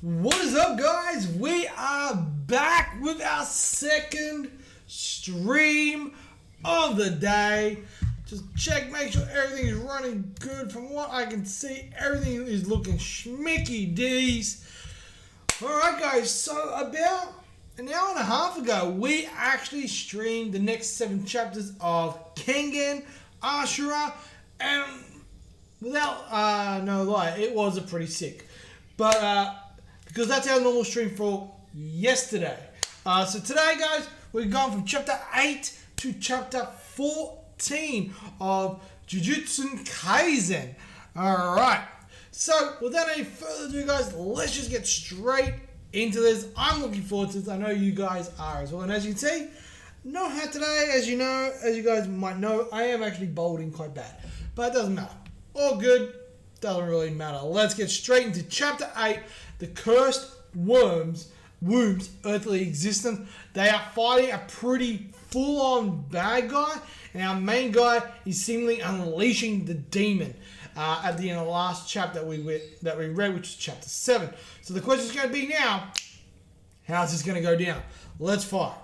What is up, guys? We are back with our second stream of the day. Just check, make sure everything is running good. From what I can see, everything is looking schmicky D's. Alright guys, so about an hour and a half ago, we actually streamed the next 7 chapters of Kengan Ashura, and without no lie, it was a pretty sick. But because that's our normal stream for yesterday. So today, guys, we've gone from chapter 8 to chapter 14 of Jujutsu Kaisen. Alright, so without any further ado, guys, let's just get straight into this. I'm looking forward to this. I know you guys are as well. And as you can see, no hat today. As you guys might know, I am actually balding quite bad. But it doesn't matter. All good. Doesn't really matter. Let's get straight into chapter 8. The cursed womb's earthly existence. They are fighting a pretty full-on bad guy, and our main guy is seemingly unleashing the demon at the end of the last chapter that we read, which is chapter 7. So the question is going to be now, how's this going to go down? Let's fight.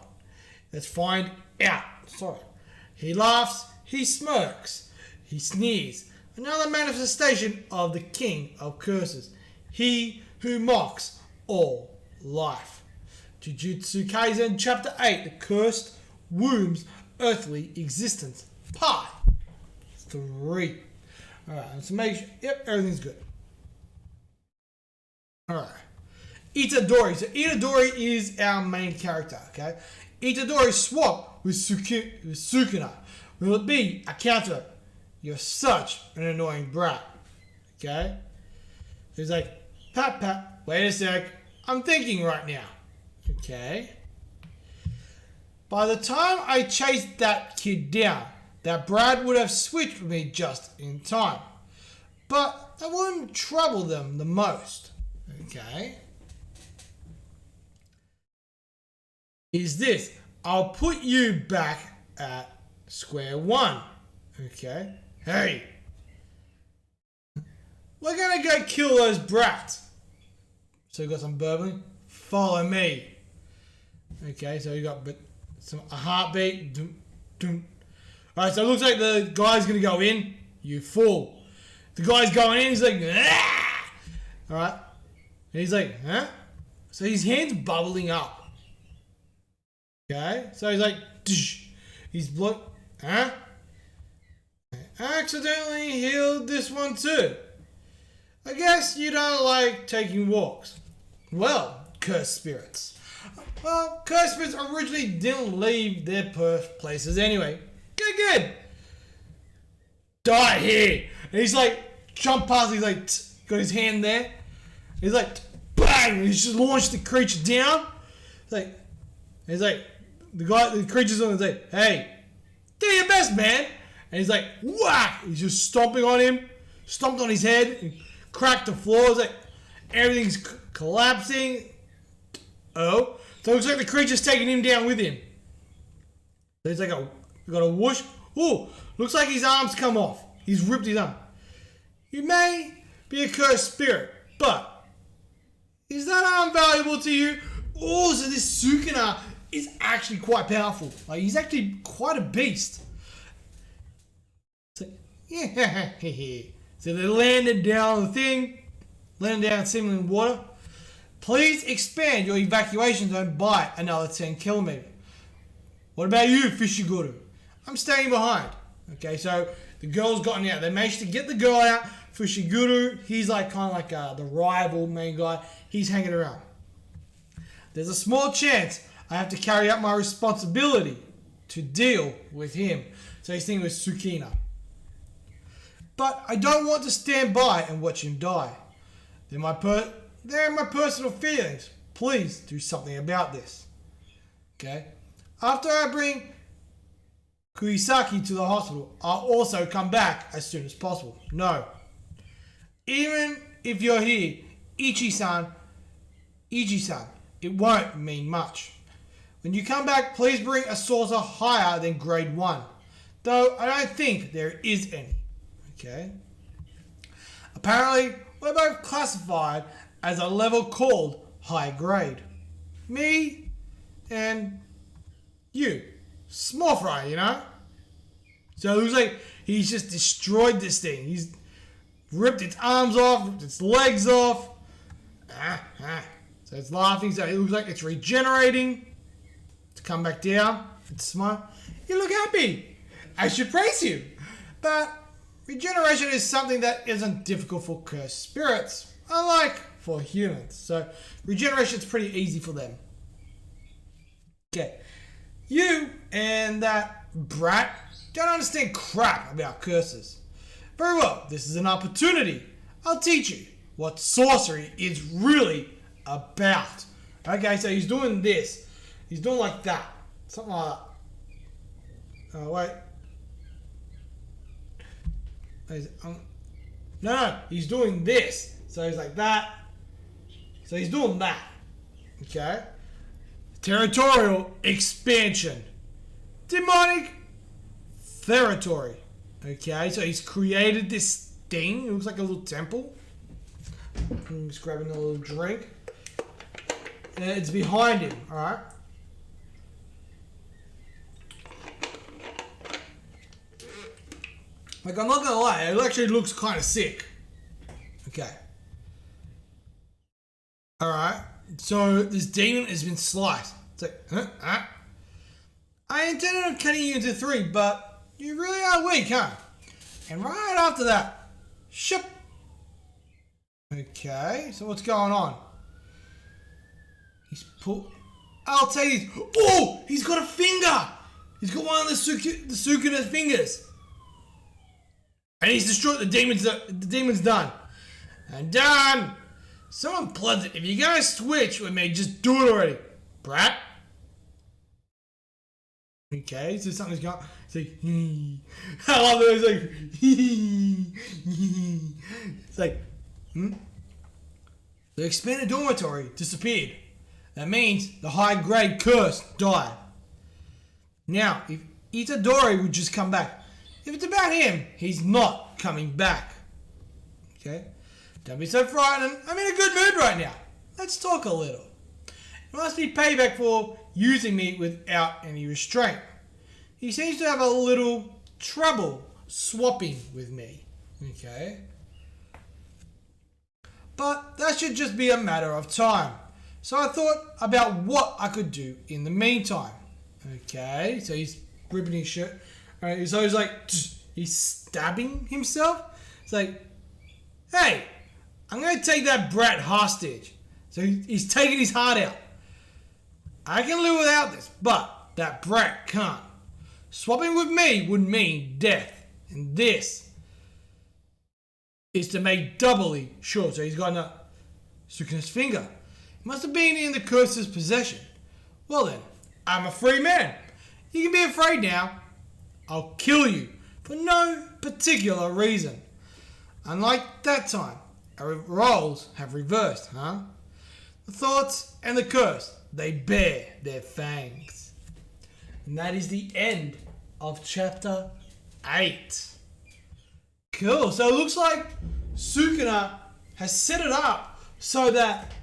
Let's find out. Sorry. He laughs. He smirks. He sneers. Another manifestation of the king of curses. He who mocks all life. Jujutsu Kaisen chapter 8, the cursed womb's earthly existence. Part 3. Alright, let's make sure. Yep, everything's good. Alright. Itadori. So Itadori is our main character, okay? Itadori swap with Sukuna. Will it be a counter? You're such an annoying brat. Okay? He's like, Pat, wait a sec. I'm thinking right now. Okay? By the time I chased that kid down, that Brad would have switched with me just in time. But that wouldn't trouble them the most. Okay? Is this, I'll put you back at square one. Okay? Hey, we're gonna go kill those brats. So we got some burbling. Follow me. Okay, so you got a heartbeat. Dum, dum. All right, so it looks like the guy's gonna go in. You fool. The guy's going in. He's like, ah! All right. And he's like, huh? So his hand's bubbling up. Okay, so he's like, Dsh. He's blood, huh? I accidentally healed this one too. I guess you don't like taking walks. Well, cursed spirits. Well, cursed spirits originally didn't leave their places anyway. Good. Die here. And he's like, jump past, he's like, got his hand there. He's like, bang, and he's just launched the creature down. He's like, the creature's on, he's like, hey, do your best, man. And he's like, whack! He's just stomping on him, stomped on his head, and cracked the floor. It's like everything's collapsing. Oh, so it looks like the creature's taking him down with him. So he's like, got a whoosh. Ooh, looks like his arms come off. He's ripped his arm. You may be a cursed spirit, but is that arm valuable to you? Oh, so this Sukuna is actually quite powerful. Like, he's actually quite a beast. Yeah, so they landed down the thing, landed down seemingly in water. Please expand your evacuation zone by another 10 kilometers. What about you, Fushiguro? I'm staying behind. Okay, so the girl's gotten out. They managed to get the girl out. Fushiguro, he's like kind of like the rival main guy. He's hanging around. There's a small chance I have to carry out my responsibility to deal with him. So he's thinking with Sukina. But I don't want to stand by and watch him die. They're my personal feelings. Please do something about this. Okay? After I bring Kuisaki to the hospital, I'll also come back as soon as possible. No. Even if you're here, Ichi-san, it won't mean much. When you come back, please bring a saucer higher than grade 1. Though I don't think there is any. Okay. Apparently, we're both classified as a level called high grade. Me and you. Small fry, you know? So it looks like he's just destroyed this thing. He's ripped its arms off, ripped its legs off. So it's laughing, so it looks like it's regenerating. To come back down, it's smile. You look happy. I should praise you. But regeneration is something that isn't difficult for cursed spirits, unlike for humans. So regeneration is pretty easy for them. Okay. You and that brat don't understand crap about curses. Very well, this is an opportunity. I'll teach you what sorcery is really about. Okay, so he's doing this. He's doing like that. Something like that. Oh, wait. No, he's doing this. So he's like that. So he's doing that. Okay. Territorial expansion. Demonic territory. Okay, so he's created this thing. It looks like a little temple. I'm just grabbing a little drink. And it's behind him, alright? Like, I'm not gonna lie, it actually looks kind of sick. Okay. Alright, so this demon has been sliced. It's like, I intended on cutting you into 3, but you really are weak, huh? And right after that, ship. Okay, so what's going on? He's I'll tell you. Oh, he's got a finger. He's got one of the Sukuna's fingers. And he's destroyed the demons. The demon's done. I'm done. So unpleasant. If you're gonna switch with me, just do it already, brat. Okay, so something's going. It's like, I love it. It's like, The expanded dormitory disappeared. That means the high-grade curse died. Now, if Itadori would just come back. If it's about him, he's not coming back. Okay? Don't be so frightened. I'm in a good mood right now. Let's talk a little. It must be payback for using me without any restraint. He seems to have a little trouble swapping with me. Okay? But that should just be a matter of time. So I thought about what I could do in the meantime. Okay, so he's ripping his shirt. Alright, so he's like, he's stabbing himself. It's like, hey, I'm going to take that brat hostage. So he's taking his heart out. I can live without this, but that brat can't. Swapping with me would mean death. And this is to make doubly sure. So he's got a Sukuna's finger. It must have been in the curse's possession. Well then, I'm a free man. You can be afraid now. I'll kill you for no particular reason. Unlike that time, our roles have reversed, huh? The thoughts and the curse, they bear their fangs. And that is the end of chapter 8. Cool. So it looks like Sukuna has set it up so that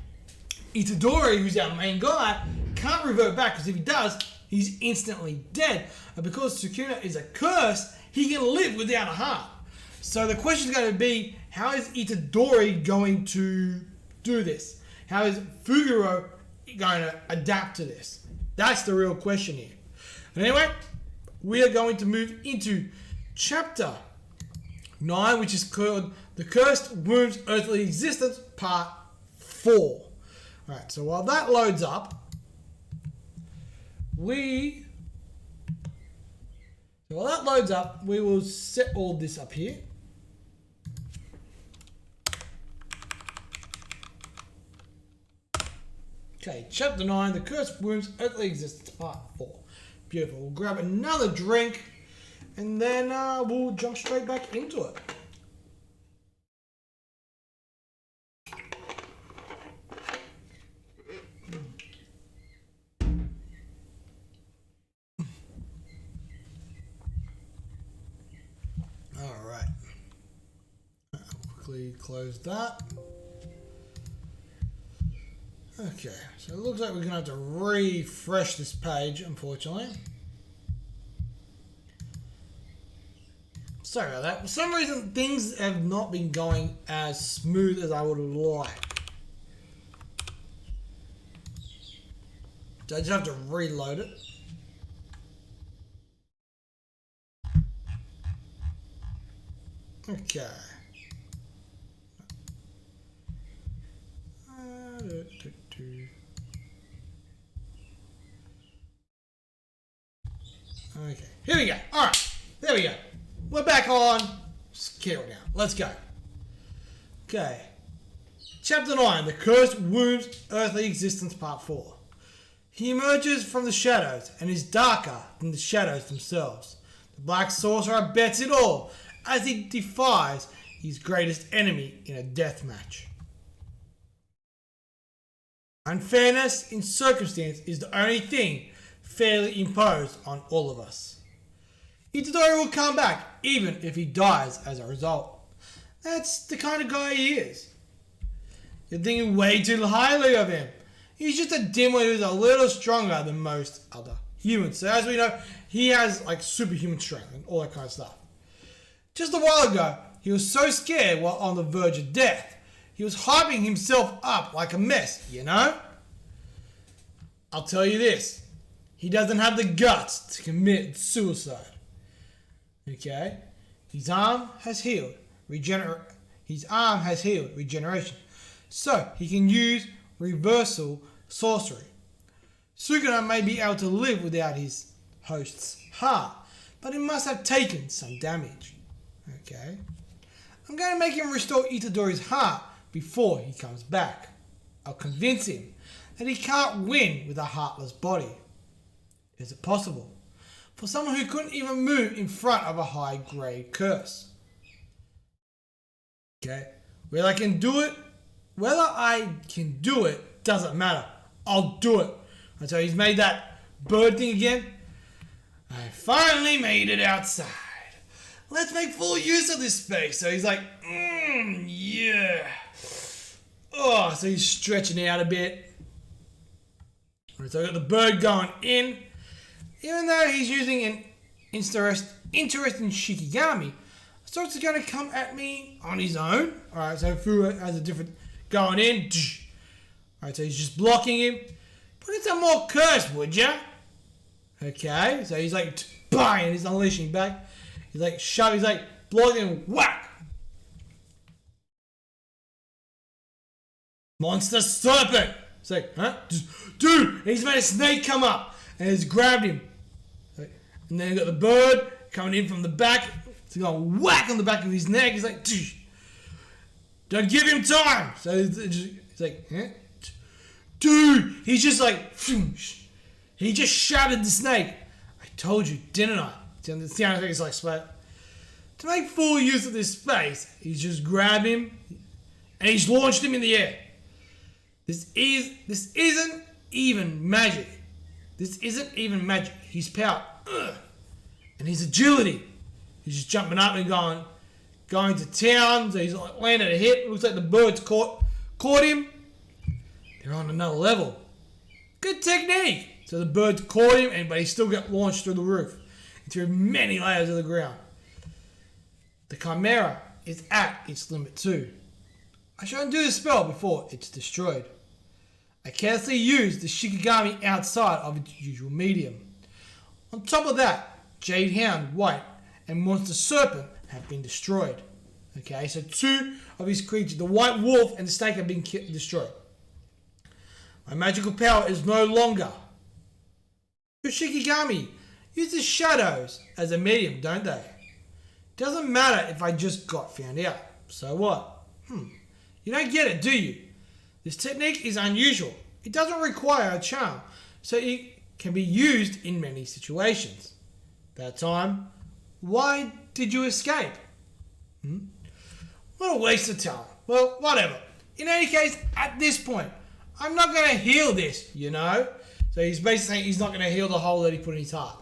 Itadori, who's our main guy, can't revert back, because if he does, he's instantly dead. And because Sukuna is a curse, he can live without a heart. So the question is going to be, how is Itadori going to do this? How is Fuguro going to adapt to this? That's the real question here. But anyway, we are going to move into chapter 9, which is called The Cursed Womb's Earthly Existence, Part 4. Alright, so while that loads up, we will set all this up here. Okay, chapter 9, The Cursed Womb's Earthly Existence, Part 4. Beautiful. We'll grab another drink, and then we'll jump straight back into it. Alright. I'll quickly close that. Okay, so it looks like we're going to have to refresh this page, unfortunately. Sorry about that. For some reason, things have not been going as smooth as I would like. So I just have to reload it. Okay. Okay, here we go. Alright, there we go. We're back on scale now. Let's go. Okay. Chapter 9, The Cursed Womb's Earthly Existence, Part 4. He emerges from the shadows and is darker than the shadows themselves. The Black Sorcerer bets it all as he defies his greatest enemy in a death match. Unfairness in circumstance is the only thing fairly imposed on all of us. Itadori will come back even if he dies as a result. That's the kind of guy he is. You're thinking way too highly of him. He's just a dimwit who's a little stronger than most other humans. So as we know, he has like superhuman strength and all that kind of stuff. Just a while ago, he was so scared while on the verge of death. He was hyping himself up like a mess, you know? I'll tell you this. He doesn't have the guts to commit suicide. Okay? His arm has healed. Regeneration. So, he can use reversal sorcery. Suguna may be able to live without his host's heart, but he must have taken some damage. Okay? I'm going to make him restore Itadori's heart before he comes back. I'll convince him that he can't win with a heartless body. Is it possible for someone who couldn't even move in front of a high-grade curse? Okay, whether I can do it doesn't matter. I'll do it. And so he's made that bird thing again. I finally made it outside. Let's make full use of this space. So he's like, yeah. Oh, so he's stretching out a bit. So I got the bird going in. Even though he's using an interesting Shikigami, I thought it's going to come at me on his own. Alright, so Fu has a different going in. Alright, so he's just blocking him. Put in some more curse, would ya? Okay, so he's like, bang, he's unleashing back. He's like, shove, he's like, blocking, whack. Monster serpent. It's like, huh? Dude, he's made a snake come up and he's grabbed him. And then you got the bird coming in from the back. So going whack on the back of his neck. He's like, don't give him time. So he's like, huh? Dude, he's just like, he just shattered the snake. I told you, didn't I? The sound effect is like splat. To make full use of this space, he's just grabbed him and he's launched him in the air. This isn't even magic. This isn't even magic. His power and his agility. He's just jumping up and going to town. So he's like landed a hit. Looks like the birds caught him. They're on another level. Good technique. So the birds caught him, but he still got launched through the roof, through many layers of the ground. The Chimera is at its limit too. I should undo the spell before it's destroyed. I carelessly used the Shikigami outside of its usual medium. On top of that, Jade Hound, White, and Monster Serpent have been destroyed. Okay, so two of his creatures, the White Wolf and the Snake, have been destroyed. My magical power is no longer. Your Shikigami uses shadows as a medium, don't they? Doesn't matter if I just got found out. So what? You don't get it, do you? This technique is unusual. It doesn't require a charm, so it can be used in many situations. That time, why did you escape? What a waste of time. Well, whatever. In any case, at this point, I'm not going to heal this, you know? So he's basically saying he's not going to heal the hole that he put in his heart.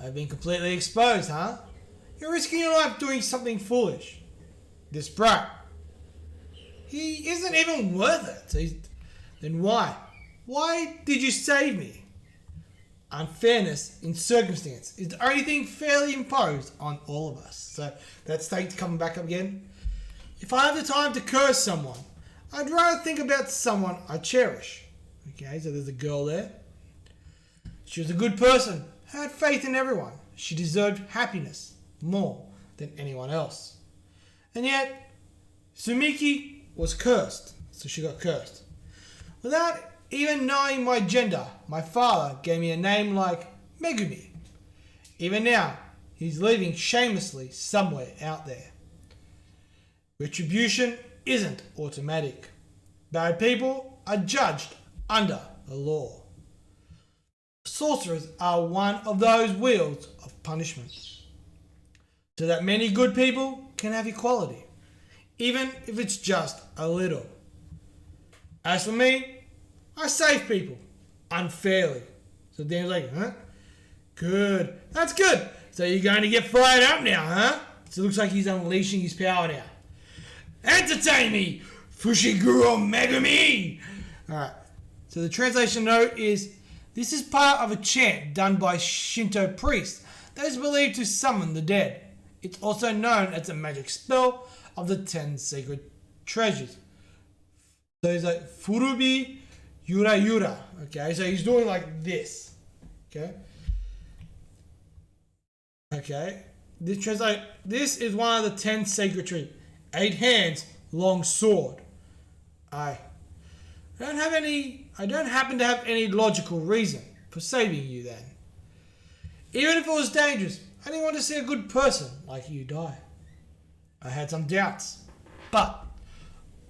I've been completely exposed, huh? You're risking your life doing something foolish. This brat. He isn't even worth it. Then why? Why did you save me? Unfairness in circumstance is the only thing fairly imposed on all of us. So that state's coming back up again. If I have the time to curse someone, I'd rather think about someone I cherish. Okay, so there's a girl there. She was a good person, had faith in everyone. She deserved happiness more than anyone else. And yet, Sumiki was cursed, so she got cursed. Without even knowing my gender, my father gave me a name like Megumi. Even now, he's living shamelessly somewhere out there. Retribution isn't automatic. Bad people are judged under the law. Sorcerers are one of those wheels of punishment, so that many good people can have equality, even if it's just a little. As for me, I save people unfairly. So Dan's like, huh? Good. That's good. So you're going to get fired up now, huh? So it looks like he's unleashing his power now. Entertain me, Fushiguro Megumi! Alright. So the translation note is, this is part of a chant done by Shinto priests that is believed to summon the dead. It's also known as a magic spell of the 10 sacred treasures. So he's like, Furubi Yura Yura. Okay, so he's doing like this. Okay. This is one of the 10 sacred treasures. 8 hands, long sword. I don't happen to have any logical reason for saving you then. Even if it was dangerous, I didn't want to see a good person like you die. I had some doubts, but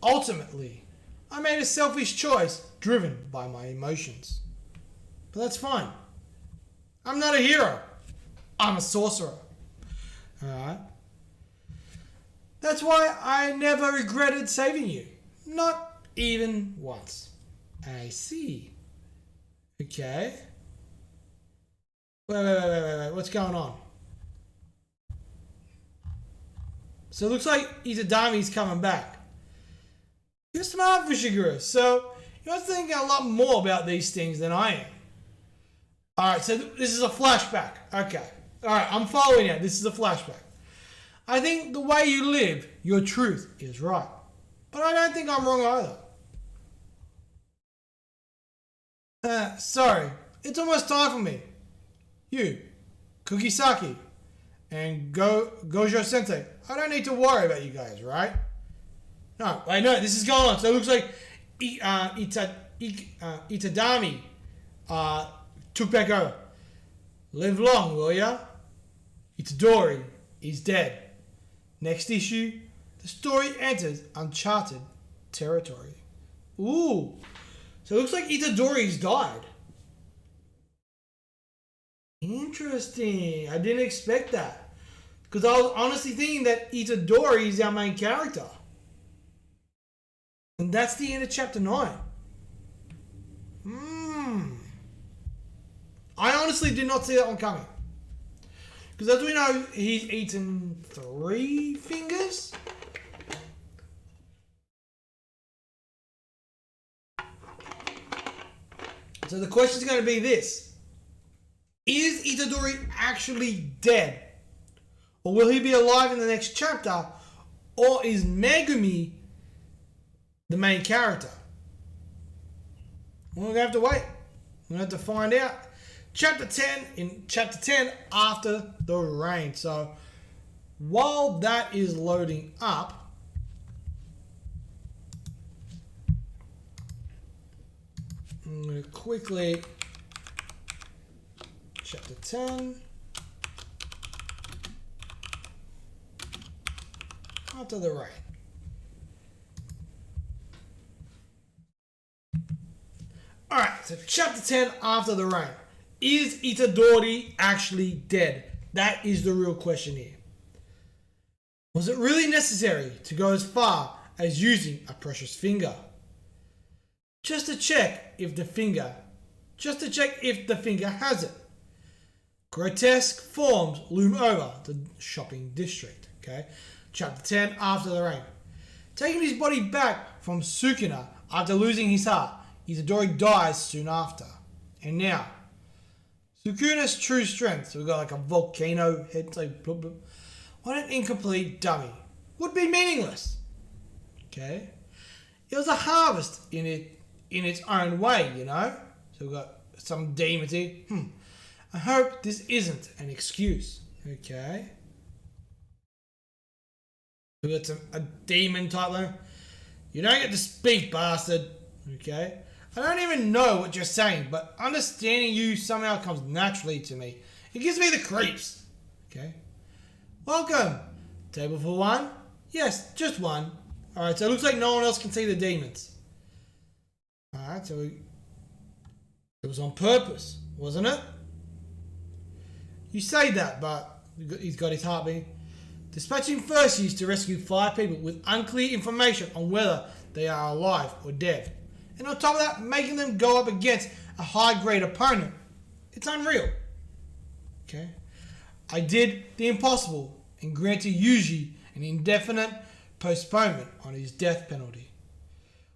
ultimately, I made a selfish choice driven by my emotions. But that's fine. I'm not a hero. I'm a sorcerer. Alright? That's why I never regretted saving you. Not even once. I see. Okay. Wait. What's going on? So it looks like Itadami's coming back. You're smart, Fushiguro. So you're thinking a lot more about these things than I am. Alright, so this is a flashback. Okay. Alright, I'm following you. This is a flashback. I think the way you live, your truth is right. But I don't think I'm wrong either. Sorry. It's almost time for me. You, Kugisaki, and Gojo Sensei. I don't need to worry about you guys, right? No, wait, no, this is going on. So it looks like Itadami took back over. Live long, will ya? Itadori is dead. Next issue, the story enters uncharted territory. Ooh. So it looks like Itadori's died. Interesting. I didn't expect that. Because I was honestly thinking that Itadori is our main character. And that's the end of chapter 9. I honestly did not see that one coming. Because as we know, he's eaten 3 fingers. So the question is going to be this. Is Itadori actually dead? Or will he be alive in the next chapter? Or is Megumi the main character? We're going to have to wait. We're going to have to find out. Chapter 10, After the Rain. So while that is loading up, I'm going to quickly chapter 10, After the Rain. Alright, so chapter 10, After the Rain. Is Itadori actually dead? That is the real question here. Was it really necessary to go as far as using a precious finger? Just to check if the finger has it. Grotesque forms loom over the shopping district. Okay, chapter 10, After the Rain. taking his body back from Sukuna after losing his heart. Itadori dies soon after. And now, Sukuna's true strength, so we've got like a volcano head, like blub, blub. What an incomplete dummy. Would be meaningless. Okay? It was a harvest in its own way, you know? So we've got some demons here. I hope this isn't an excuse. Okay? We've got a demon type there. You don't get to speak, bastard. Okay? I don't even know what you're saying, but understanding you somehow comes naturally to me. It gives me the creeps. Okay? Welcome. Table for one? Yes, just one. Alright, so it looks like no one else can see the demons. Alright, so it was on purpose, wasn't it? You say that, but he's got his heart beating. Dispatching first years to rescue 5 people with unclear information on whether they are alive or dead. And on top of that, making them go up against a high-grade opponent. It's unreal. Okay? I did the impossible and granted Yuuji an indefinite postponement on his death penalty.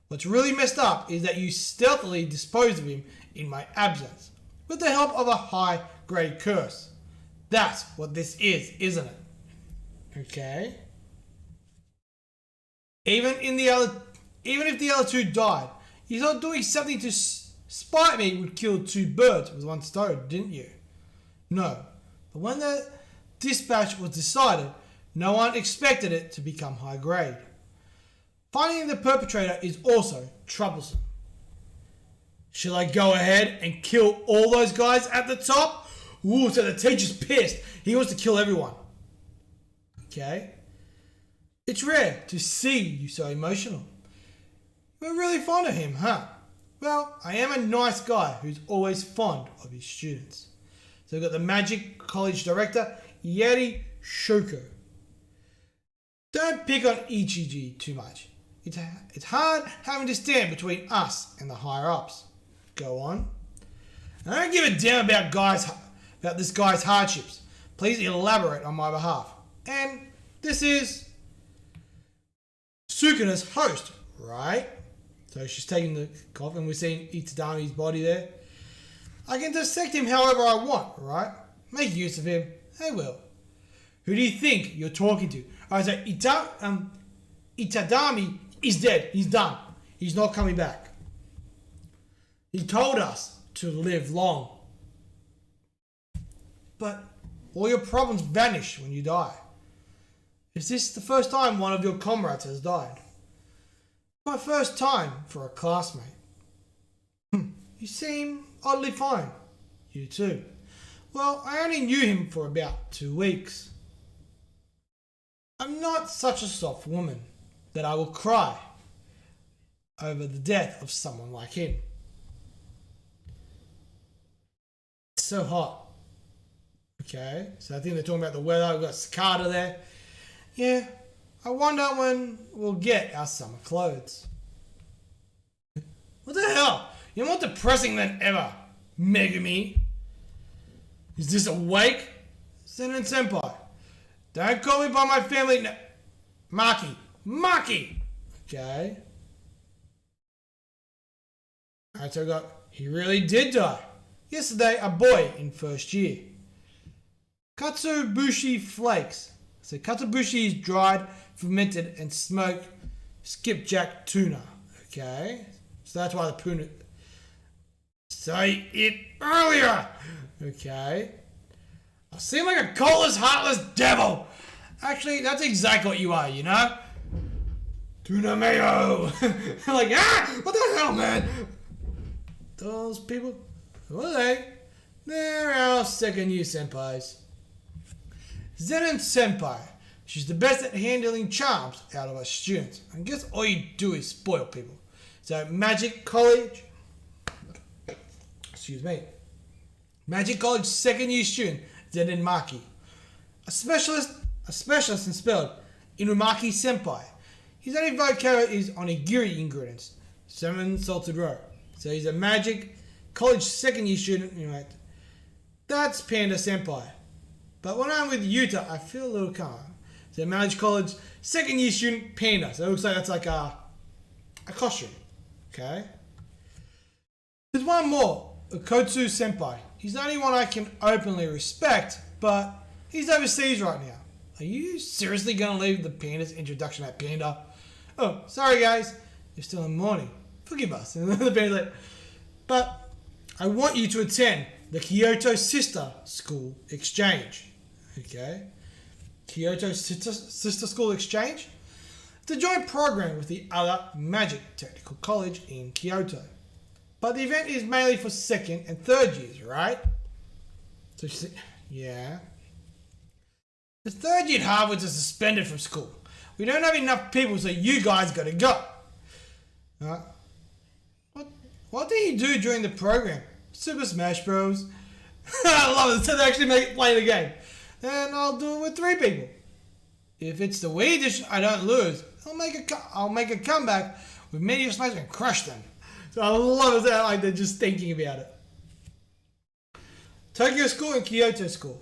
What's really messed up is that you stealthily disposed of him in my absence, with the help of a high-grade curse. That's what this is, isn't it? Okay? Even if the other 2 died, you thought doing something to spite me would kill 2 birds with one stone, didn't you? No. But when the dispatch was decided, no one expected it to become high grade. Finding the perpetrator is also troublesome. Shall I go ahead and kill all those guys at the top? Ooh, so the teacher's pissed. He wants to kill everyone. Okay? It's rare to see you so emotional. We're really fond of him, huh? Well, I am a nice guy who's always fond of his students. So we've got the Magic College Director, Yeri Shoko. Don't pick on Ichiji too much. It's hard having to stand between us and the higher-ups. Go on. I don't give a damn about this guy's hardships. Please elaborate on my behalf. And this is Sukuna's host, right? So she's taking the coffin. We're seeing Itadami's body there. I can dissect him however I want, right? Make use of him. I will. Who do you think you're talking to? Alright, so Itadami is dead. He's done. He's not coming back. He told us to live long. But all your problems vanish when you die. Is this the first time one of your comrades has died? My first time for a classmate. You seem oddly fine. You too. Well, I only knew him for about 2 weeks. I'm not such a soft woman that I will cry over the death of someone like him. It's so hot. Okay, so I think they're talking about the weather. We've got cicada there. Yeah, I wonder when we'll get our summer clothes. What the hell? You're more depressing than ever, Megumi. Is this a wake? Zenin Senpai. Don't call me by my family name. Maki. Okay. Alright, so we got, he really did die. Yesterday, a boy in first year. Katsubushi flakes. So katsubushi is dried, fermented, and smoked skipjack tuna. Okay. So that's why the tuna. Say it earlier. Okay. I seem like a coatless, heartless devil. Actually, that's exactly what you are, you know? Tuna mayo. Like, what the hell, man? Those people, who are they? They're our second year senpais. Zenin Senpai. She's the best at handling charms out of our students. I guess all you do is spoil people. So, Magic College. Excuse me. Magic College second year student, Zenin Maki. A specialist in spelled Inumaki Senpai. His only vocabulary is onigiri ingredients. 7 salted roe. So he's a Magic College second year student. Anyway, that's Panda Senpai. But when I'm with Yuta, I feel a little calm. So Managed College, second year student, Panda. So it looks like that's like a costume. Okay. There's one more, Okotsu Senpai. He's the only one I can openly respect, but he's overseas right now. Are you seriously going to leave the Panda's introduction at Panda? Oh, sorry guys, you're still in mourning. Forgive us. And then the Panda's like, but I want you to attend the Kyoto Sister School Exchange. Okay? Kyoto Sister School Exchange? It's a joint program with the other Magic Technical College in Kyoto. But the event is mainly for second and third years, right? So yeah. The third year Harvards are suspended from school. We don't have enough people, so you guys gotta go. What do you do during the program? Super Smash Bros. I love it. So they actually play the game. Then I'll do it with 3 people. If it's the Wii edition, I don't lose. I'll make a comeback with Media Smash and crush them. So I love it. Like they're just thinking about it. Tokyo School and Kyoto School.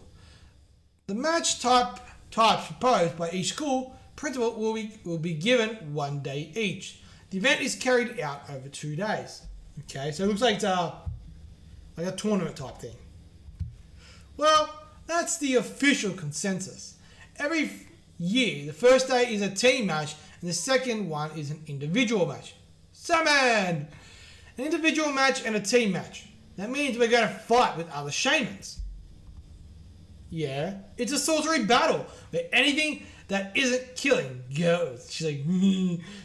The match types proposed by each school principal will be given 1 day each. The event is carried out over 2 days. Okay, so it looks like it's like a tournament type thing. Well, that's the official consensus. Every year, the first day is a team match and the second one is an individual match. Summon! An individual match and a team match. That means we're going to fight with other shamans. Yeah, it's a sorcery battle where anything that isn't killing goes. She's like,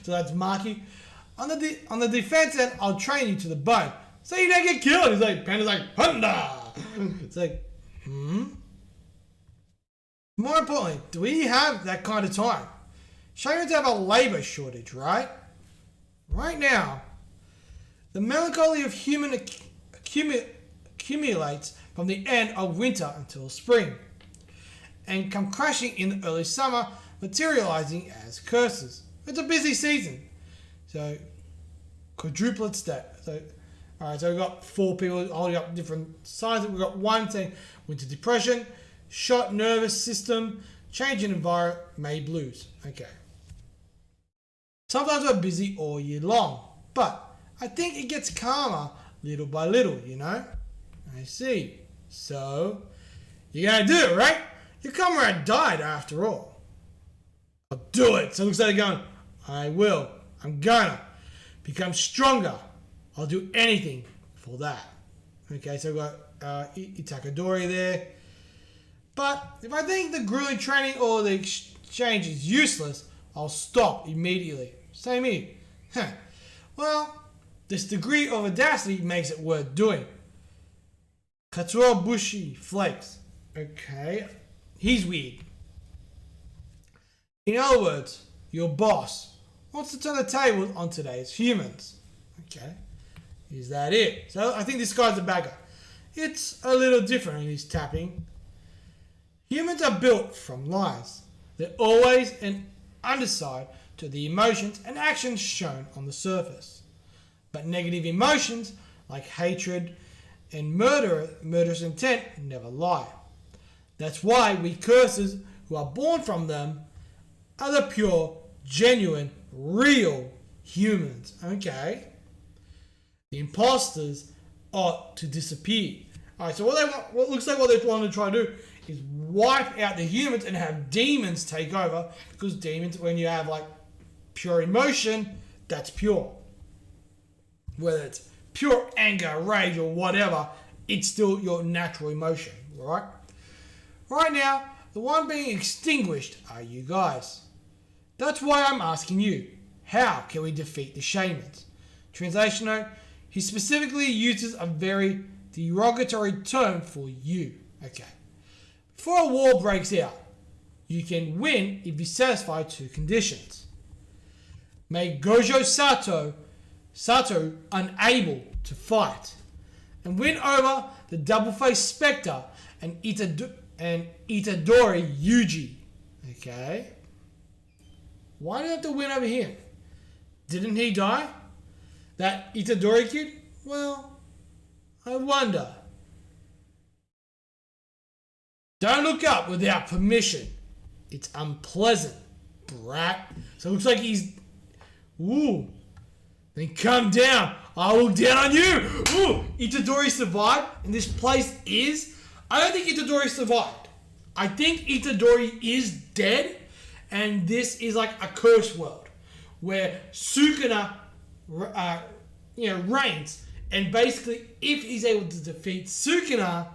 so that's Maki. On the defense end, I'll train you to the bone so you don't get killed. He's like, Panda's like, Honda. It's like, More importantly, do we have that kind of time? Shamans have a labor shortage, right? Right now, the melancholy of human accumulates from the end of winter until spring, and come crashing in the early summer, materializing as curses. It's a busy season. So, quadruplet stat. So, alright, so we've got 4 people holding up different signs. We've got one saying winter depression, shot nervous system, change in environment, May blues. Okay. Sometimes we're busy all year long, but I think it gets calmer little by little, you know? I see. So, you're gonna do it, right? Your comrade died after all. I'll do it. So it looks like they're going, I will. I'm gonna become stronger. I'll do anything for that. Okay, so we've got Itakadori there. But if I think the grueling training or the exchange is useless, I'll stop immediately. Same here. Well, this degree of audacity makes it worth doing. Katsuro Bushi flakes. Okay, he's weird. In other words, your boss wants to turn the tables on today's humans. Okay, is that it? So I think this guy's a bagger. It's a little different in his tapping. Humans are built from lies. They're always an underside to the emotions and actions shown on the surface. But negative emotions like hatred and murderous intent never lie. That's why we cursors who are born from them are the pure, genuine, real humans. Okay? The imposters ought to disappear. Alright, so what looks like what they want to try to do is wipe out the humans and have demons take over, because demons, when you have like pure emotion, that's pure. Whether it's pure anger, rage, or whatever, it's still your natural emotion, right? Right now, the one being extinguished are you guys. That's why I'm asking you, how can we defeat the shamans? Translation note, he specifically uses a very derogatory term for you. Okay. Before a war breaks out, you can win if you satisfy 2 conditions. Make Gojo Sato unable to fight, and win over the double-faced Spectre and Itadori Yuuji. Okay. Why do you have to win over him? Didn't he die? That Itadori kid? Well, I wonder. Don't look up without permission. It's unpleasant, brat. So it looks like he's... Ooh. Then come down. I will down on you. Ooh. Itadori survived, and this place is... I don't think Itadori survived. I think Itadori is dead, and this is like a curse world where Sukuna, reigns, and basically, if he's able to defeat Sukuna,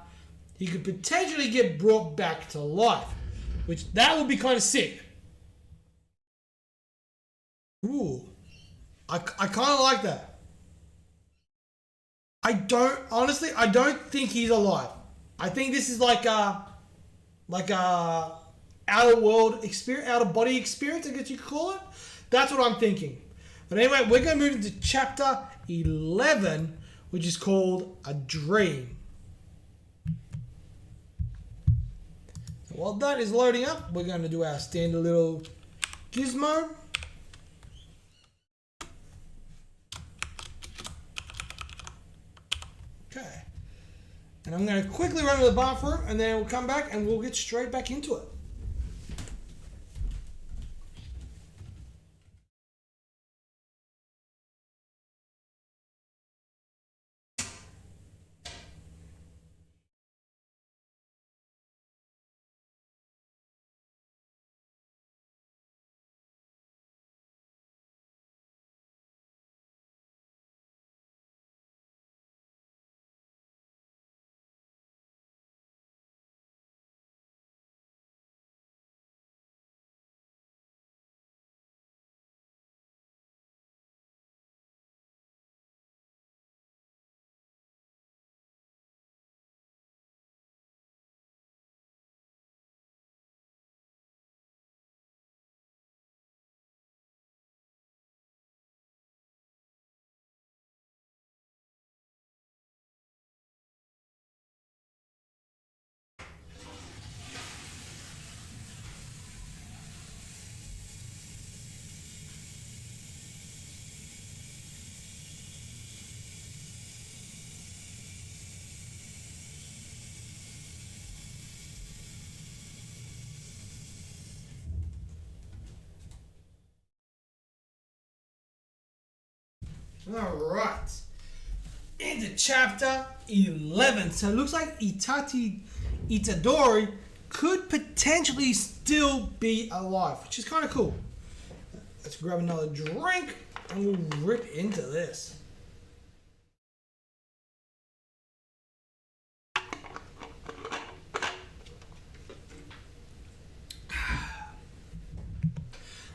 he could potentially get brought back to life, which that would be kind of sick. Ooh, I kind of like that. I don't think he's alive. I think this is like a outer world experience, out of body experience, I guess you could call it. That's what I'm thinking. But anyway, we're going to move into chapter 11, which is called A Dream. While that is loading up, we're going to do our standard little gizmo. Okay. And I'm going to quickly run to the bathroom, and then we'll come back and we'll get straight back into it. Alright. Into chapter 11. So it looks like Itadori could potentially still be alive, which is kind of cool. Let's grab another drink and we'll rip into this.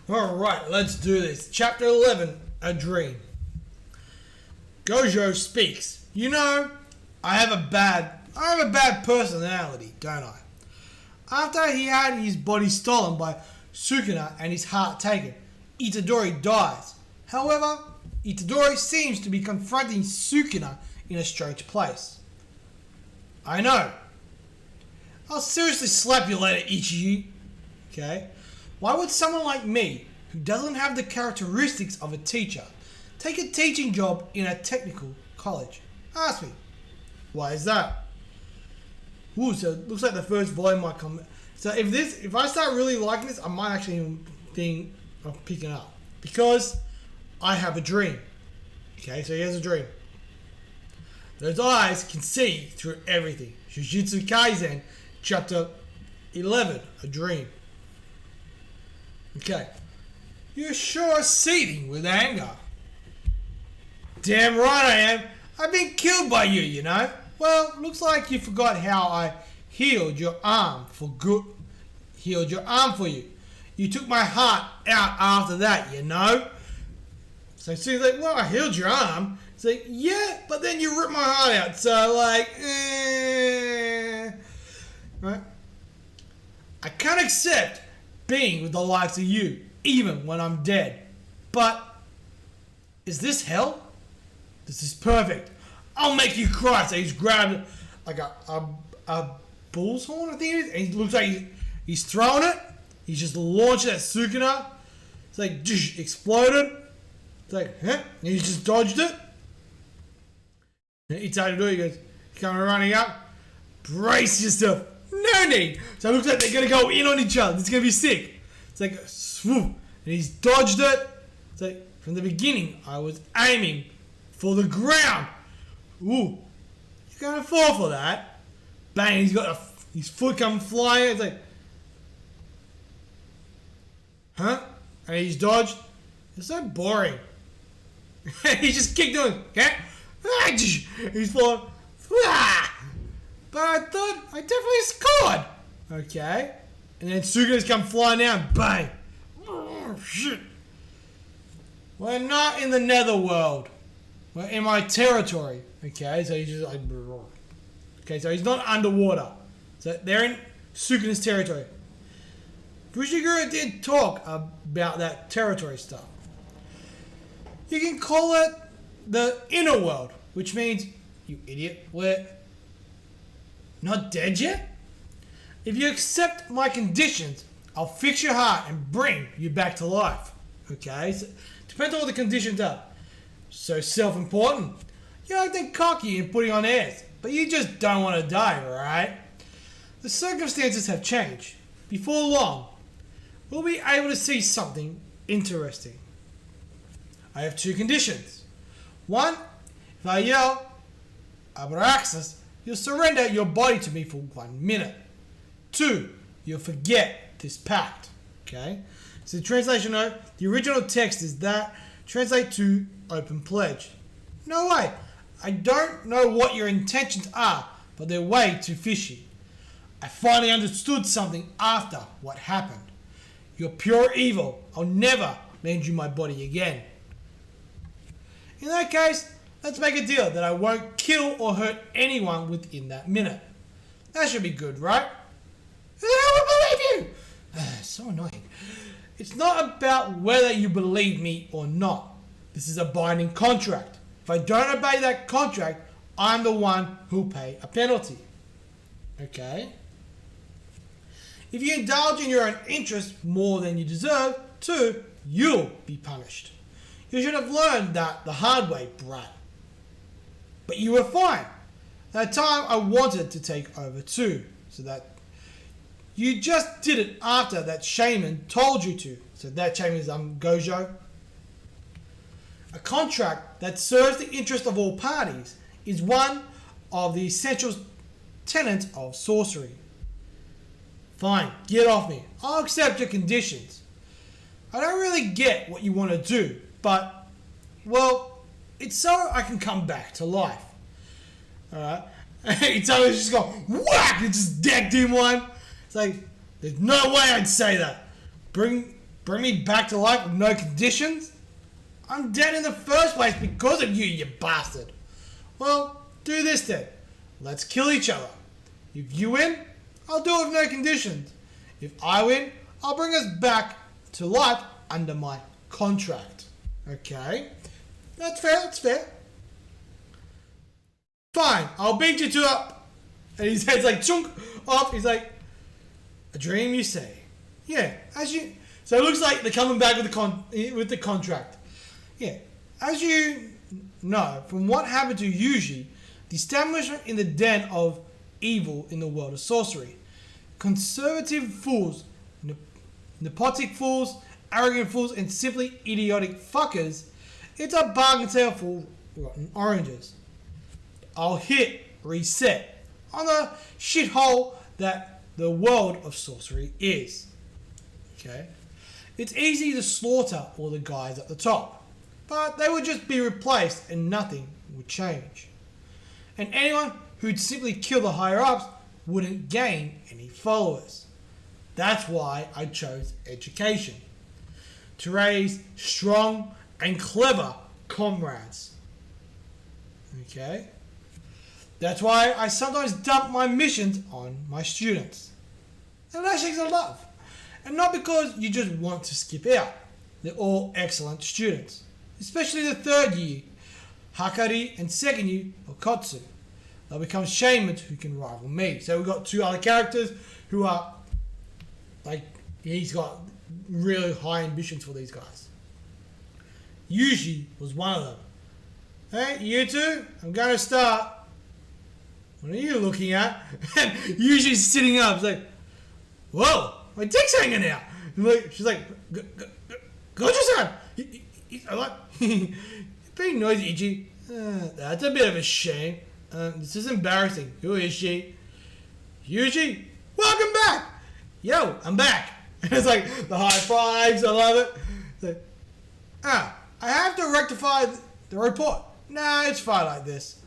Alright, let's do this. Chapter 11, A Dream. Gojo speaks. You know, I have a bad personality, don't I? After he had his body stolen by Sukuna and his heart taken, Itadori dies. However, Itadori seems to be confronting Sukuna in a strange place. I know. I'll seriously slap you later, Ichiji. Okay? Why would someone like me, who doesn't have the characteristics of a teacher, take a teaching job in a technical college? Ask me. Why is that? Ooh, so it looks like the first volume might come. So if I start really liking this, I might actually even think of picking it up. Because I have a dream. Okay, so he has a dream. Those eyes can see through everything. Jujutsu Kaisen, chapter 11, A Dream. Okay. You're sure seething with anger. Damn right I am. I've been killed by you, you know. Well, looks like you forgot how I healed your arm for good. Healed your arm for you. You took my heart out after that, you know. So she's like, well, I healed your arm. It's like, yeah, but then you ripped my heart out. So like, right? I can't accept being with the likes of you, even when I'm dead. But is this hell? This is perfect. I'll make you cry. So he's grabbed like a bull's horn, I think it is, and he looks like he's throwing it. He's just launched at Sukuna. It's like exploded. It's like, huh? And he just dodged it. And Itadori goes, coming running up. Brace yourself. No, no need. So it looks like they're going to go in on each other. It's going to be sick. It's like, swoop. And he's dodged it. It's like, from the beginning, I was aiming for the ground. Ooh. He's going to fall for that. Bang. He's got his foot come flying. It's like, huh? And he's dodged. It's so boring. He just kicked him. Okay? He's falling. But I thought I definitely scored. Okay. And then Suga's come flying down. Bang. Oh, shit. We're not in the netherworld. We're in my territory. Okay. So he's just like. Okay. So he's not underwater. So they're in Suga's territory. Fushiguro did talk about that territory stuff. You can call it the inner world, which means, you idiot, we're not dead yet? If you accept my conditions, I'll fix your heart and bring you back to life. Okay? So, depends on what the conditions are. So self-important. You're acting cocky and putting on airs, but you just don't want to die, right? The circumstances have changed. Before long, we'll be able to see something interesting. I have two conditions. One, if I yell, Abraxas, you'll surrender your body to me for 1 minute. 2, you'll forget this pact. Okay? So the translation note, the original text is that, translate to open pledge. No way. I don't know what your intentions are, but they're way too fishy. I finally understood something after what happened. You're pure evil. I'll never lend you my body again. In that case, let's make a deal that I won't kill or hurt anyone within that minute. That should be good, right? I will believe you! So annoying. It's not about whether you believe me or not. This is a binding contract. If I don't obey that contract, I'm the one who'll pay a penalty. Okay? If you indulge in your own interests more than you deserve, too, you'll be punished. You should have learned that the hard way, brat. But you were fine. That time I wanted to take over too, so that you just did it after that shaman told you to. So that shaman is Gojo. A contract that serves the interest of all parties is one of the essential tenets of sorcery. Fine, get off me. I'll accept your conditions. I don't really get what you want to do, but, well, it's so I can come back to life. Alright? He told me just go whack and just decked him one. It's like, there's no way I'd say that. Bring me back to life with no conditions? I'm dead in the first place because of you, you bastard. Well, do this then. Let's kill each other. If you win, I'll do it with no conditions. If I win, I'll bring us back to life under my contract. Okay? That's fair. Fine, I'll beat you to it. And his head's like chunk off. He's like, a dream, you say? Yeah, as you. So it looks like they're coming back with the contract. Yeah, as you know from what happened to Yuuji, the establishment in the den of evil in the world of sorcery. Conservative fools, nepotic fools, arrogant fools, and simply idiotic fuckers. It's a bargain sale for rotten oranges. I'll hit reset on the shithole that the world of sorcery is. Okay? It's easy to slaughter all the guys at the top, but they would just be replaced and nothing would change. And anyone who'd simply kill the higher-ups wouldn't gain any followers. That's why I chose education. To raise strong and clever comrades. Okay? That's why I sometimes dump my missions on my students. And that shakes a love. And not because you just want to skip out. They're all excellent students. Especially the third year, Hakari, and second year, Okotsu. They'll become shamans who can rival me. So we've got two other characters who are, like, he's got really high ambitions for these guys. Yuuji was one of them. Hey, you two, I'm going to start what are you looking at? And Yuuji's sitting up. It's like, whoa, my dick's hanging out. And like, she's like, Gojo-san! I'm like, being noisy, Ichi. That's a bit of a shame. This is embarrassing. Who is she? Yuuji, welcome back! Yo, I'm back. And it's like the high fives, I love it. It's like, I have to rectify the report. Nah, it's fine like this.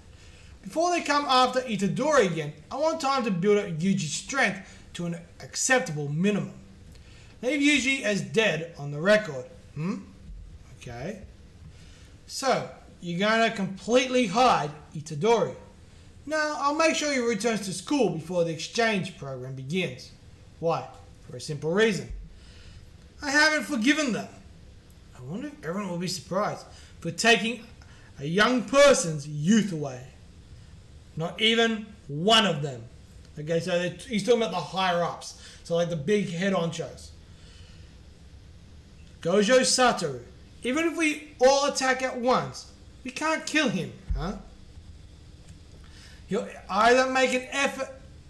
Before they come after Itadori again, I want time to build up Yuuji's strength to an acceptable minimum. Leave Yuuji as dead on the record. Okay. So, you're going to completely hide Itadori. No, I'll make sure he returns to school before the exchange program begins. Why? For a simple reason. I haven't forgiven them. I wonder if everyone will be surprised for taking a young person's youth away. Not even one of them. Okay, so he's talking about the higher-ups. So like the big head honchos. Gojo Satoru. Even if we all attack at once, we can't kill him, huh? He'll either make an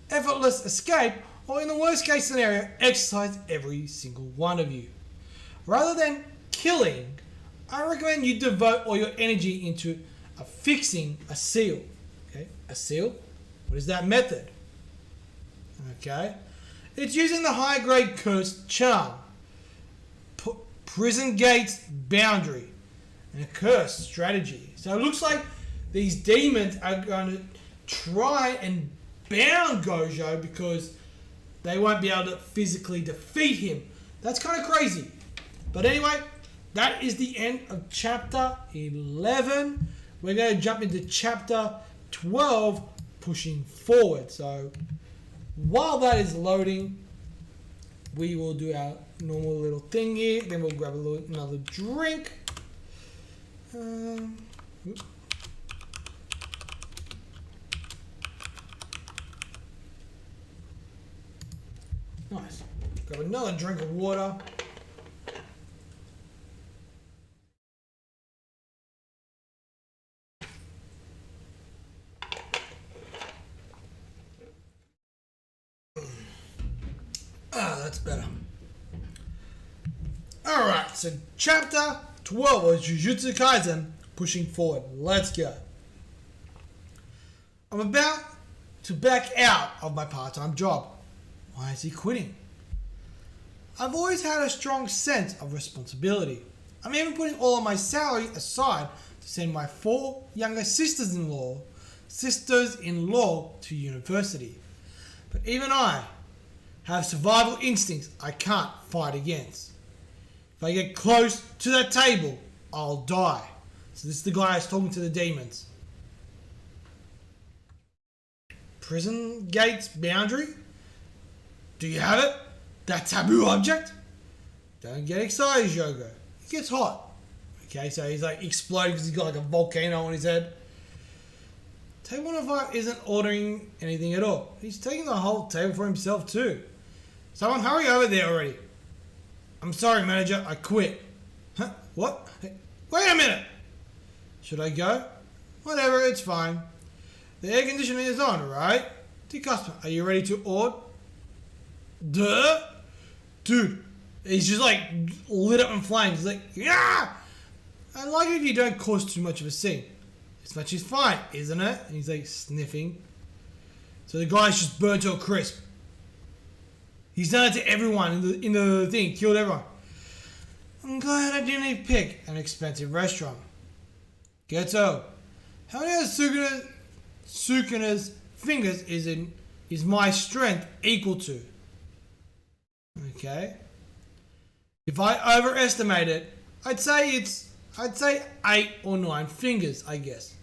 effortless escape, or in the worst case scenario, exercise every single one of you. Rather than killing, I recommend you devote all your energy into fixing a seal. Okay, a seal? What is that method? Okay, it's using the high-grade cursed charm, prison gates boundary, and a curse strategy. So it looks like these demons are going to try and bound Gojo because they won't be able to physically defeat him. That's kind of crazy. But anyway, that is the end of chapter 11. We're going to jump into chapter 12, pushing forward. So while that is loading, we will do our normal little thing here. Then we'll grab another drink. Nice. Grab another drink of water. That's better. Alright, so chapter 12 of Jujutsu Kaisen, pushing forward. Let's go. I'm about to back out of my part-time job. Why is he quitting? I've always had a strong sense of responsibility. I'm even putting all of my salary aside to send my 4 younger sisters-in-law to university. But even I have survival instincts I can't fight against. If I get close to that table, I'll die. So this is the guy who's talking to the demons. Prison gates boundary? Do you have it? That taboo object? Don't get excited, Jogo. It gets hot. Okay, so he's like exploding because he's got like a volcano on his head. Table 105 isn't ordering anything at all. He's taking the whole table for himself too. Someone hurry over there already. I'm sorry, manager. I quit. Huh? What? Hey, wait a minute. Should I go? Whatever, it's fine. The air conditioning is on, right? Dear customer, are you ready to order? Duh? Dude, he's just like lit up in flames. He's like, yeah! I like it if you don't cause too much of a scene. This much is fine, isn't it? And he's like sniffing. So the guy's just burnt to a crisp. He's done it to everyone in the thing, killed everyone. I'm glad I didn't even pick an expensive restaurant. Geto, how many of Sukuna's fingers is my strength equal to? Okay. If I overestimate it, I'd say 8 or 9 fingers, I guess.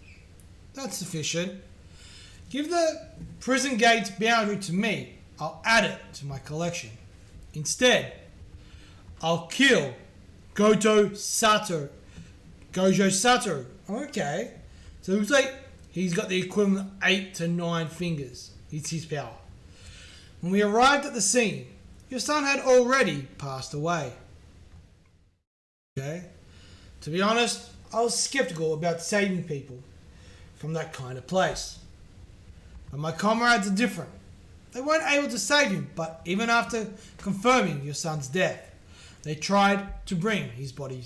That's sufficient. Give the prison gates boundary to me. I'll add it to my collection. Instead, I'll kill Gojo Satoru. Okay. So it looks like he's got the equivalent of 8 to 9 fingers. It's his power. When we arrived at the scene, your son had already passed away. Okay. To be honest, I was skeptical about saving people from that kind of place. But my comrades are different. They weren't able to save him, but even after confirming your son's death, they tried to bring his body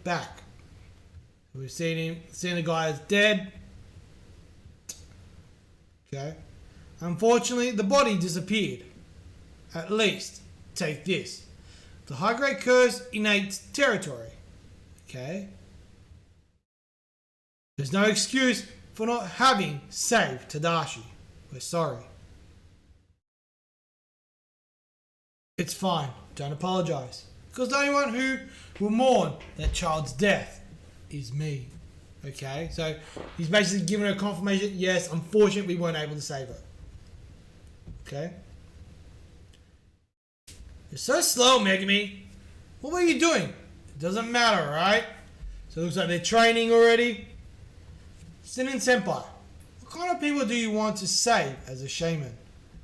back. We've seen the guy is dead. Okay. Unfortunately, the body disappeared. At least, take this. The high-grade curse innate territory. Okay. There's no excuse for not having saved Tadashi. We're sorry. It's fine. Don't apologize. Because the only one who will mourn that child's death is me. Okay? So he's basically giving her confirmation, yes, unfortunately we weren't able to save her. Okay? You're so slow, Megumi. What were you doing? It doesn't matter, right? So it looks like they're training already. Sinin Senpai, what kind of people do you want to save as a shaman?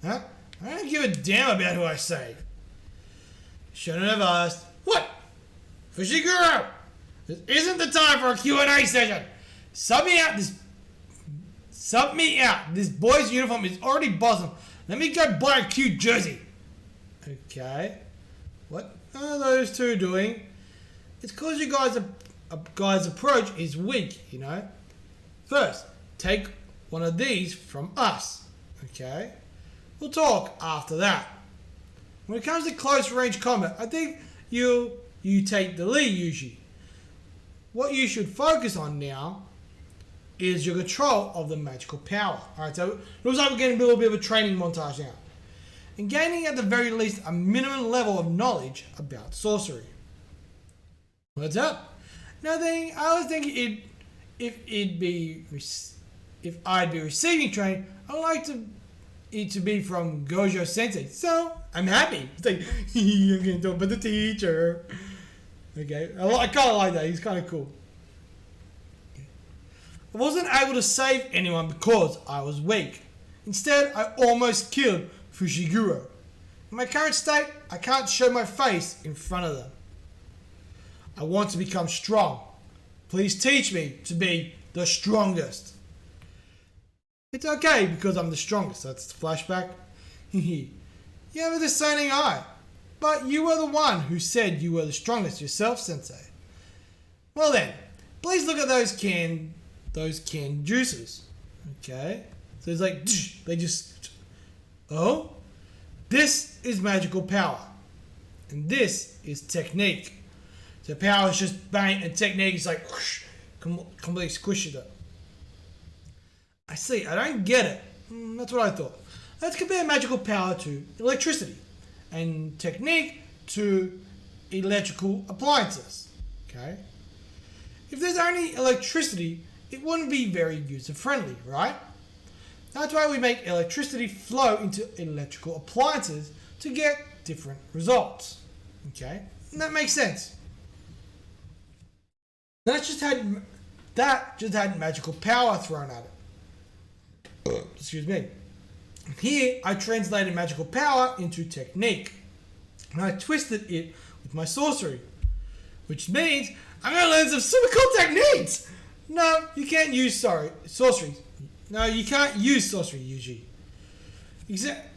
Huh? I don't give a damn about who I save. Shouldn't have asked. What? Fushiguro! This isn't the time for a Q&A session. Sub me out. This boy's uniform is already bosom. Let me go buy a cute jersey. Okay. What are those two doing? It's because you guys' approach is weak, you know. First, take one of these from us. Okay? We'll talk after that. When it comes to close range combat, I think you take the lead, Yuuji. What you should focus on now is your control of the magical power. Alright, so it looks like we're getting a little bit of a training montage now. And gaining at the very least a minimum level of knowledge about sorcery. What's up? Nothing. I was thinking if I'd be receiving training, I'd like it to be from Gojo Sensei. So I'm happy. It's like I'm getting talk about the teacher. Okay, I kind of like that. He's kind of cool. I wasn't able to save anyone because I was weak. Instead, I almost killed Fushiguro. In my current state, I can't show my face in front of them. I want to become strong. Please teach me to be the strongest. It's okay because I'm the strongest. That's the flashback. You have a discerning eye. But you were the one who said you were the strongest yourself, Sensei. Well then, please look at those canned juices. Okay? So it's like, they just... Oh? This is magical power. And this is technique. So power is just bang, and technique is like, whoosh, completely squish it up. I see, I don't get it. That's what I thought. Let's compare magical power to electricity. And technique to electrical appliances. Okay? If there's only electricity, it wouldn't be very user-friendly, right? That's why we make electricity flow into electrical appliances to get different results. Okay? And that makes sense. That just had magical power thrown at it. Excuse me. Here, I translated magical power into technique. And I twisted it with my sorcery. Which means I'm going to learn some super cool techniques! No, you can't use sorcery. No, you can't use sorcery, Yuuji.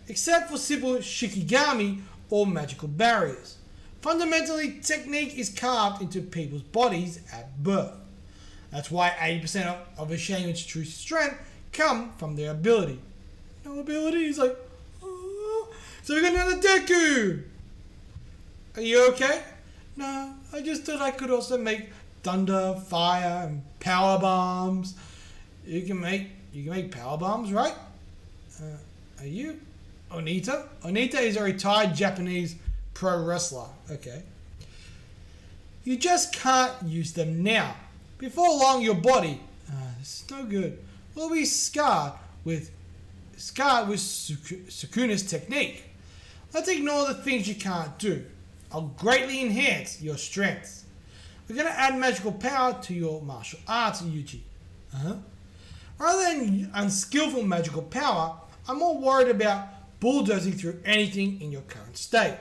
Except for simple shikigami or magical barriers. Fundamentally, technique is carved into people's bodies at birth. That's why 80% of a shaman's true strength come from their ability. No ability? He's like, oh. So we got another Deku! Are you okay? No, I just thought I could also make thunder, fire, and power bombs. You can make power bombs, right? Are you Onita? Onita is a retired Japanese pro wrestler. Okay. You just can't use them now. Before long, your body, this is no good, will be scarred with Sukuna's technique. Let's ignore the things you can't do. I'll greatly enhance your strengths. We're going to add magical power to your martial arts, Yuuji. Rather than unskillful magical power, I'm more worried about bulldozing through anything in your current state.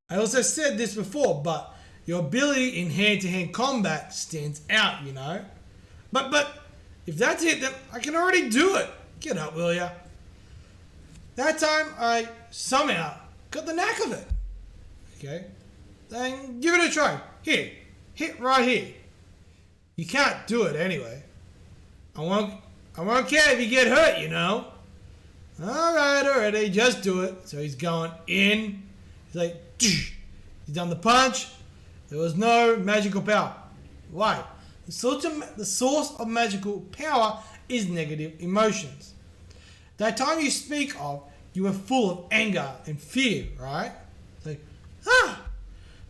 I also said this before, but your ability in hand-to-hand combat stands out, you know. But If that's it, then I can already do it. Get up, will ya? That time, I somehow got the knack of it. Okay? Then give it a try. Here. Hit right here. You can't do it anyway. I won't care if you get hurt, you know. Alright, just do it. So he's going in. He's like, he's done the punch. There was no magical power. Why? The source of magical power is negative emotions. That time you speak of, you were full of anger and fear, right? Like,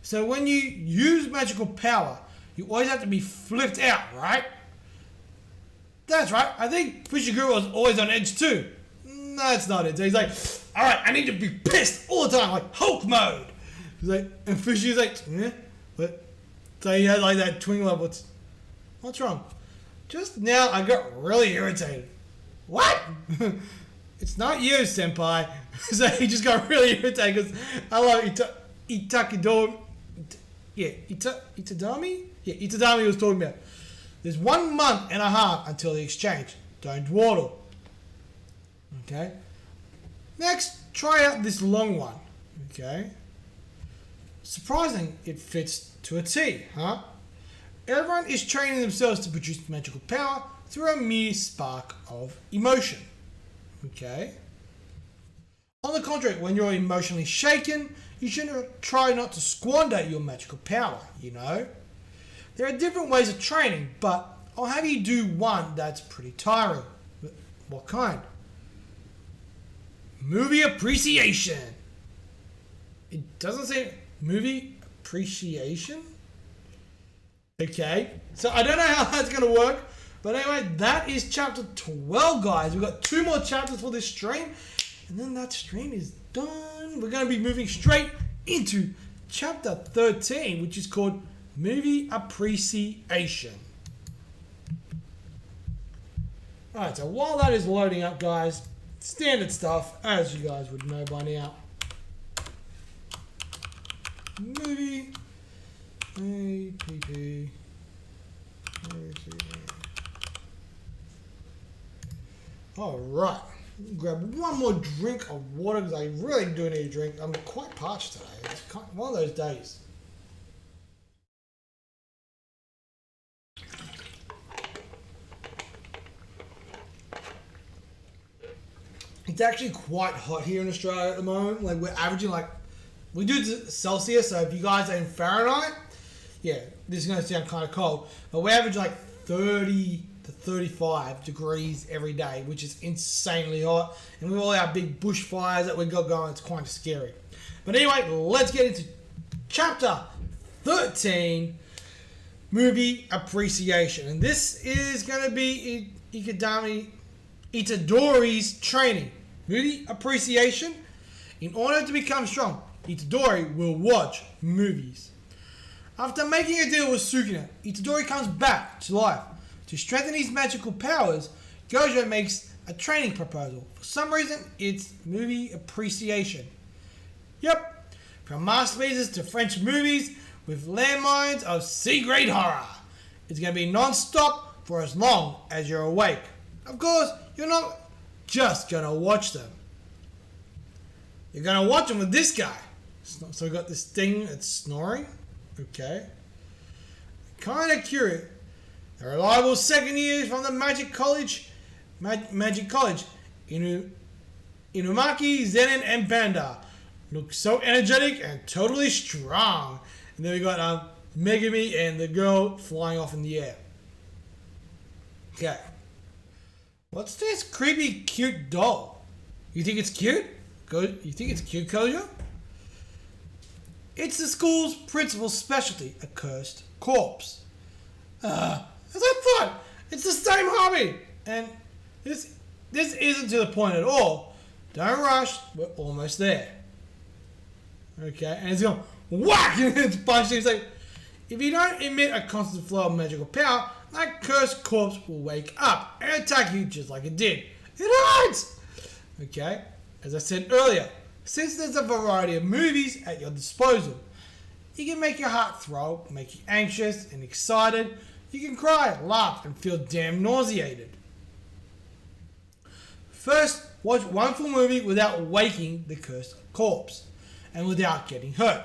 So when you use magical power, you always have to be flipped out, right? That's right. I think Fushiguro was always on edge too. No, that's not it. So he's like, alright, I need to be pissed all the time, like Hulk mode. He's like, and Fushi's like, yeah, what? So he had like that twinkle up. What's wrong? Just now I got really irritated. What? It's not you, senpai. So he just got really irritated because I love Itadami. Yeah, Itadami was talking about. There's 1 month and a half until the exchange. Don't dawdle. Okay. Next, try out this long one. Okay. Surprising, it fits to a T, huh? Everyone is training themselves to produce magical power through a mere spark of emotion. Okay. On the contrary, when you're emotionally shaken, you should try not to squander your magical power, you know. There are different ways of training, but I'll have you do one that's pretty tiring. What kind? Movie appreciation. It doesn't say movie appreciation. Okay, so I don't know how that's going to work, but anyway, that is chapter 12, guys. We've got 2 more chapters for this stream, and then that stream is done. We're going to be moving straight into chapter 13, which is called Movie Appreciation. Alright, so while that is loading up, guys, standard stuff, as you guys would know by now. Movie APP. Alright, grab one more drink of water because I really do need a drink. I'm quite parched today. It's one of those days. It's actually quite hot here in Australia at the moment. Like, we're averaging we do Celsius, so if you guys are in Fahrenheit, yeah, this is going to sound kind of cold, but we're averaging 30 to 35 degrees every day, which is insanely hot. And with all our big bushfires that we've got going, it's kind of scary. But anyway, let's get into chapter 13, Movie Appreciation. And this is going to be Itadori's training. Movie appreciation. In order to become strong, Itadori will watch movies. After making a deal with Sukuna, Itadori comes back to life. To strengthen his magical powers, Gojo makes a training proposal. For some reason, it's movie appreciation. Yep, from masterpieces to French movies with landmines of C-grade horror. It's going to be non-stop for as long as you're awake. Of course, you're not just going to watch them. You're going to watch them with this guy. So we got this thing that's snoring. Okay. Kind of curious. The reliable second years from the Magic College, Inumaki, Zenin, and Panda look so energetic and totally strong. And then we got Megumi and the girl flying off in the air. Okay. What's this creepy, cute doll? You think it's cute? Good. You think it's cute, Kojo? It's the school's principal's specialty, a cursed corpse. As I thought, it's the same hobby. And this isn't to the point at all. Don't rush, we're almost there. Okay, and it's going, whack! And it's punched. It's like, if you don't emit a constant flow of magical power, that cursed corpse will wake up and attack you just like it did. It hurts! Okay, as I said earlier, since there's a variety of movies at your disposal, you can make your heart throb, make you anxious and excited. You can cry, laugh, and feel damn nauseated. First, watch one full movie without waking the cursed corpse, and without getting hurt.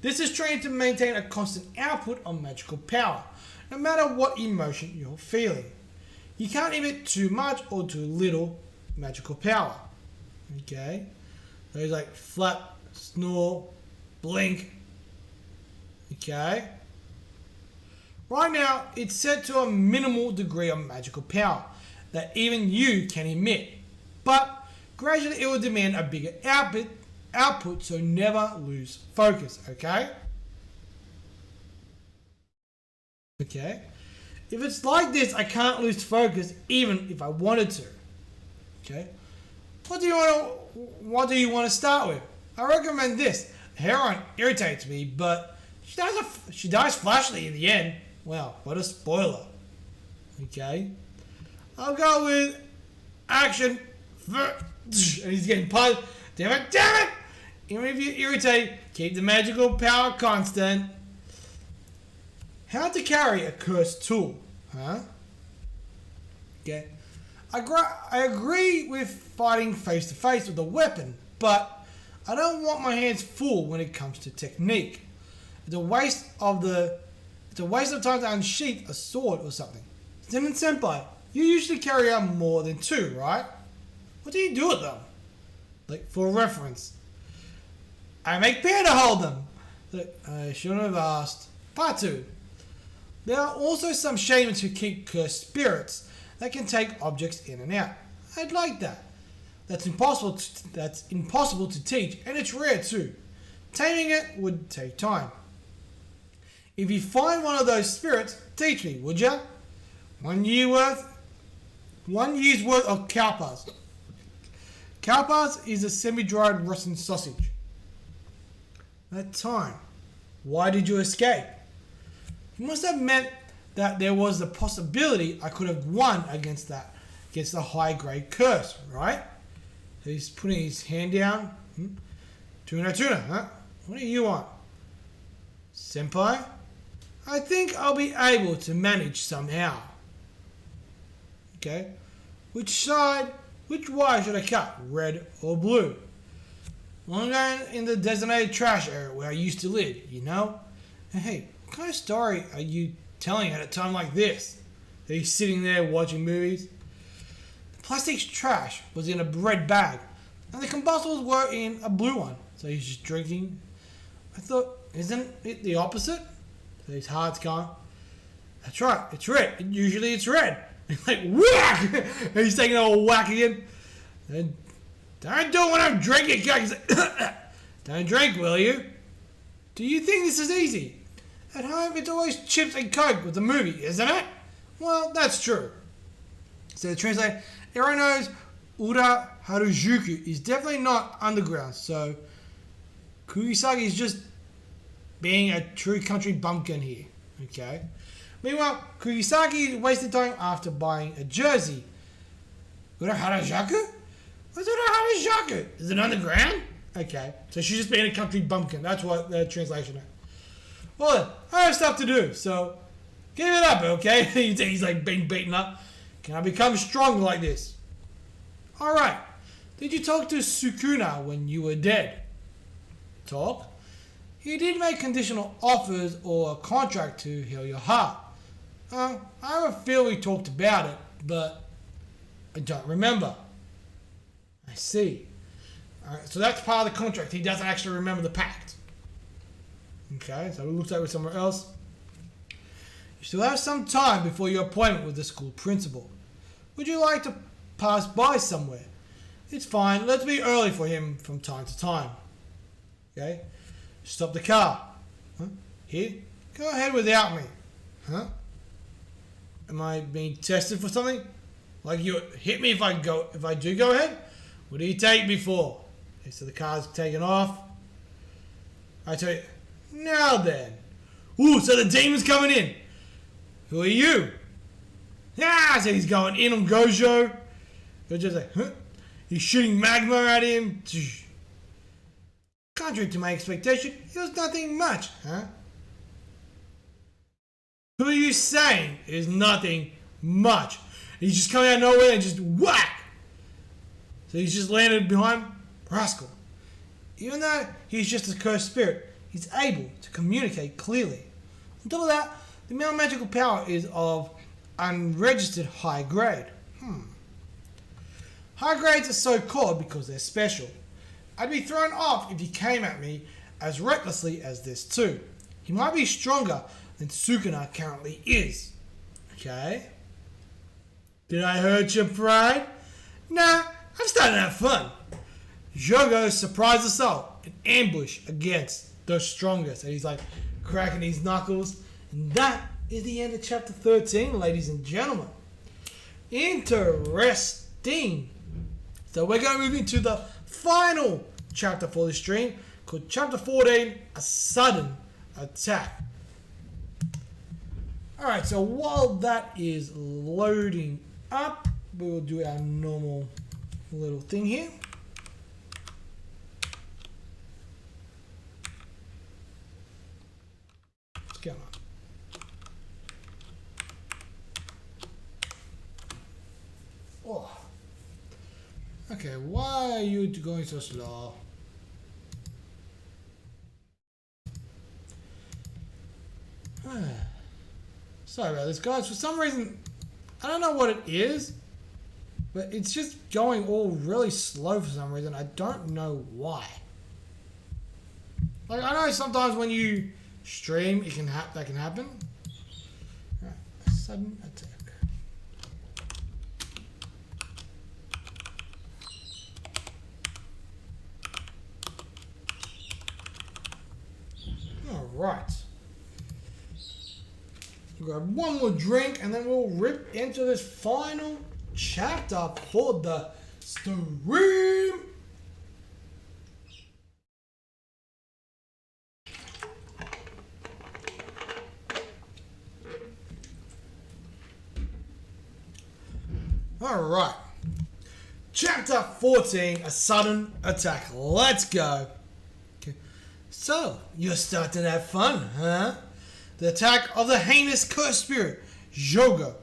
This is trained to maintain a constant output of magical power, no matter what emotion you're feeling. You can't emit too much or too little magical power. Okay? Those like flap, snore, blink. Okay? Right now, it's set to a minimal degree of magical power that even you can emit, but gradually it will demand a bigger output, so never lose focus, okay? Okay? If it's like this, I can't lose focus even if I wanted to. Okay? What do you want to start with? I recommend this. Heroine irritates me, but she dies flashily in the end. Wow, what a spoiler. Okay? I'll go with action. And he's getting punched. Damn it! Even if you irritate, keep the magical power constant. How to carry a cursed tool, huh? Okay. I agree with fighting face to face with a weapon, but I don't want my hands full when it comes to technique. It's a waste of time to unsheath a sword or something. Zennin Senpai, you usually carry out more than two, right? What do you do with them? Like, for reference, I make Peter to hold them. Look, I shouldn't have asked. Part 2. There are also some shamans who keep cursed spirits that can take objects in and out. I'd like that. That's impossible to teach, and it's rare too. Taming it would take time. If you find one of those spirits, teach me, would ya? 1 year's worth of cowpass. Cowpass is a semi-dried Russian sausage. That time, why did you escape? You must have meant that there was the possibility I could have won against the high-grade curse, right? So he's putting his hand down. Tuna, huh? What do you want? Senpai? I think I'll be able to manage somehow. Okay. Which wire should I cut? Red or blue? Well, I'm going in the designated trash area where I used to live, you know? Hey, what kind of story are you telling at a time like this? That he's sitting there watching movies? The plastic trash was in a red bag, and the combustibles were in a blue one. So he's just drinking. I thought, isn't it the opposite? So his heart's going, that's right, it's red. Usually it's red. He's like, whack! And he's taking a whack again. And don't do it when I'm drinking. He's like, don't drink, will you? Do you think this is easy? At home, it's always chips and coke with the movie, isn't it? Well, that's true. So the translator, everyone knows Ura Harajuku is definitely not underground, so Kugisagi is just being a true country bumpkin here, okay? Meanwhile, Kugisagi wasted time after buying a jersey. Ura Harajuku? What's Ura Harajuku? Is it underground? Okay, so she's just being a country bumpkin. That's what the translation is. Well then, I have stuff to do, so give it up, okay? He's like being beaten up. Can I become strong like this? Alright, did you talk to Sukuna when you were dead? Talk? He did make conditional offers or a contract to heal your heart. I have a feel we talked about it, but I don't remember. I see. Alright, so that's part of the contract. He doesn't actually remember the pact. Okay, so it looks like we're somewhere else. You still have some time before your appointment with the school principal. Would you like to pass by somewhere? It's fine. Let's be early for him from time to time. Okay? Stop the car. Huh? Here? Go ahead without me. Huh? Am I being tested for something? Like you hit me if I do go ahead? What do you take me for? Okay, so the car's taken off. I tell you. Now then. Ooh, so the demon's coming in. Who are you? Ah, so he's going in on Gojo. Gojo's like, huh? He's shooting magma at him. Contrary to my expectation, it was nothing much, huh? Who are you saying is nothing much? He's just coming out of nowhere and just whack. So he's just landed behind Rascal. Even though he's just a cursed spirit, he's able to communicate clearly. On top of that, the amount of magical power is of unregistered high grade. High grades are so called because they're special. I'd be thrown off if he came at me as recklessly as this too. He might be stronger than Sukuna currently is. Okay? Did I hurt your pride? Nah, I'm starting to have fun. Jogo's surprise assault, an ambush against the strongest. And he's like cracking his knuckles. And that is the end of chapter 13, ladies and gentlemen. Interesting. So we're going to move into the final chapter for this stream, called chapter 14, A Sudden Attack. Alright, so while that is loading up, we will do our normal little thing here. What's going on? Oh. Okay, why are you going so slow? Sorry about this, guys. For some reason, I don't know what it is, but it's just going all really slow for some reason. I don't know why. Like, I know sometimes when you stream, it can that can happen. Right, a sudden attack. All right. We'll grab one more drink and then we'll rip into this final chapter for the stream. All right. Chapter 14, A Sudden Attack. Let's go. Okay. So, you're starting to have fun, huh? The attack of the heinous cursed spirit, Jogo.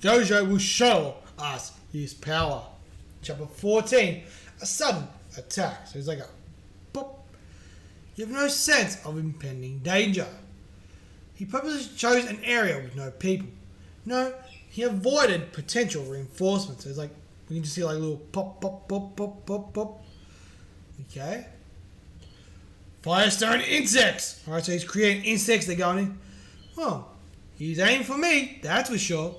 Jojo will show us his power. Chapter 14, A Sudden Attack. So he's like a pop. You have no sense of impending danger. He purposely chose an area with no people. No, he avoided potential reinforcements. So it's like, we can just see like a little pop, pop, pop, pop, pop, pop. Okay. Firestone insects. Alright, so he's creating insects. They're going in. Well, he's aiming for me, that's for sure.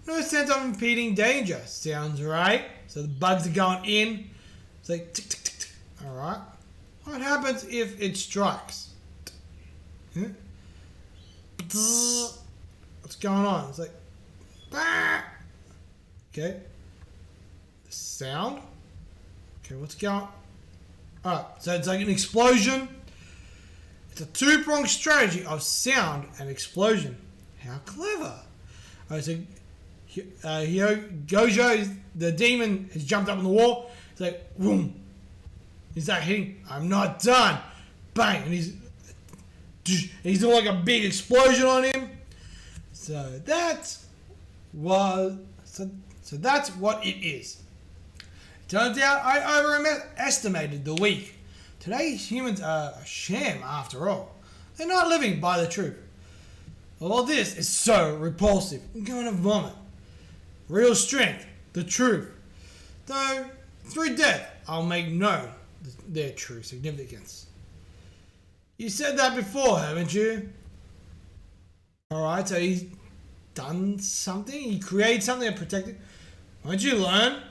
No sense of impeding danger. Sounds right. So the bugs are going in. It's like tick, tick, tick, tick. Alright. What happens if it strikes? What's going on? It's like, ah! Okay. The sound. Okay, what's going on? Alright, so it's like an explosion. It's a two-pronged strategy of sound and explosion. How clever. Alright, so Gojo, the demon, has jumped up on the wall. It's like, boom. He's like hitting. I'm not done. Bang. And he's doing like a big explosion on him. So that's what it is. Turns out I overestimated the weak. Today's humans are a sham after all. They're not living by the truth. All this is so repulsive. I'm going to vomit. Real strength, the truth. Though, through death, I'll make known their true significance. You said that before, haven't you? Alright, so he's done something? He created something to protect it? Won't you learn?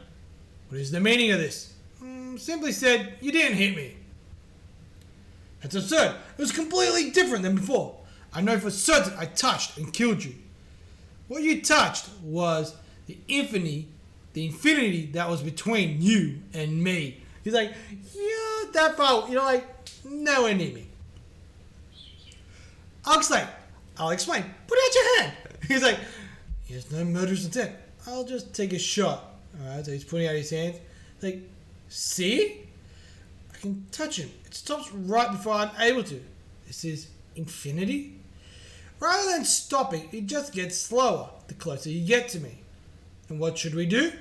What is the meaning of this? Simply said, you didn't hit me. That's absurd. It was completely different than before. I know for certain I touched and killed you. What you touched was the infinity that was between you and me. He's like, yeah, that far. You're like, nowhere near me. I'll explain. Put out your hand. He's like, he has no murderous intent. I'll just take a shot. Alright, so he's putting out his hands. Like, see? I can touch him. It stops right before I'm able to. This is infinity? Rather than stopping, it just gets slower the closer you get to me. And what should we do?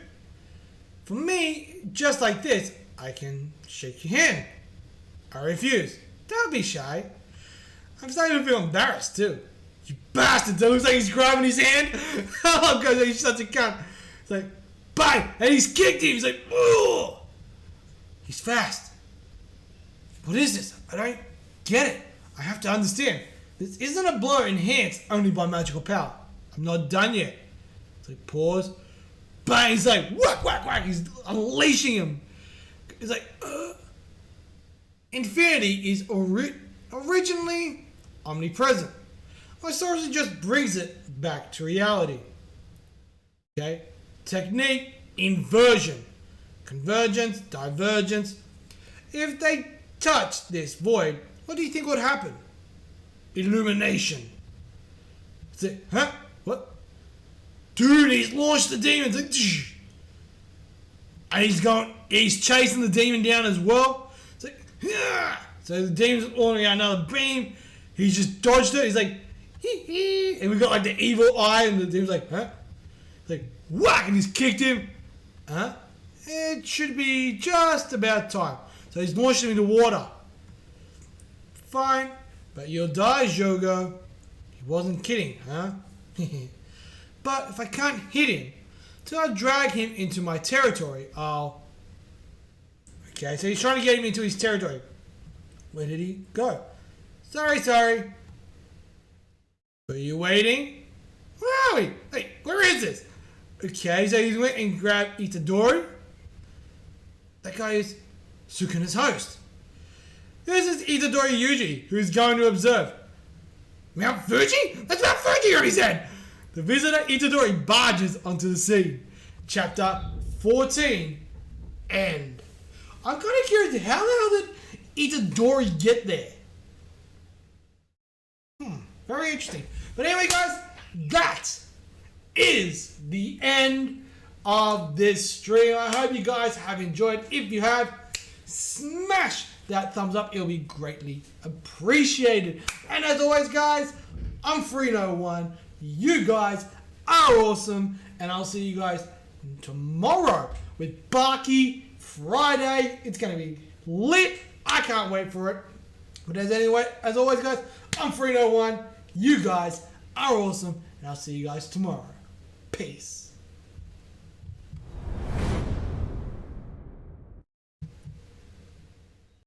For me, just like this, I can shake your hand. I refuse. Don't be shy. I'm starting to feel embarrassed too. You bastard! It looks like he's grabbing his hand. Oh god, he's such a cunt. It's like, bang! And he's kicked him. He's like, ooh! He's fast. What is this? I don't get it. I have to understand. This isn't a blow enhanced only by magical power. I'm not done yet. It's like, pause. Bang! He's like, whack, whack, whack. He's unleashing him. He's like, Infinity is originally omnipresent. My sorcery just brings it back to reality. Okay? Technique, inversion. Convergence, divergence. If they touch this void, what do you think would happen? Illumination. It's like, huh? What? Dude, he's launched the demons. Like, and he's chasing the demon down as well. It's like, yeah. So the demon's launching out another beam. He just dodged it. He's like, hee hee. And we got like the evil eye, and the demon's like, huh? He's like, whack, and he's kicked him. Huh? It should be just about time. So he's launched him into water. Fine, but you'll die, Jogo. He wasn't kidding, huh? But if I can't hit him, till I drag him into my territory, I'll... Okay, so he's trying to get him into his territory. Where did he go? Sorry. Are you waiting? Where are we? Hey, where is this? Okay, so he went and grabbed Itadori. That guy is Sukuna's host. This is Itadori Yuuji, who is going to observe. Mount Fuji? That's Mount Fuji on his head! The visitor Itadori barges onto the scene. Chapter 14, End. I'm kind of curious, how the hell did Itadori get there? Very interesting. But anyway, guys, that is the end of this stream. I hope you guys have enjoyed. If you have, smash that thumbs up. It'll be greatly appreciated. And as always, guys, I'm Free01. You guys are awesome. And I'll see you guys tomorrow with Barky Friday. It's going to be lit. I can't wait for it. But as always, guys, I'm Free01. You guys are awesome. And I'll see you guys tomorrow. Peace.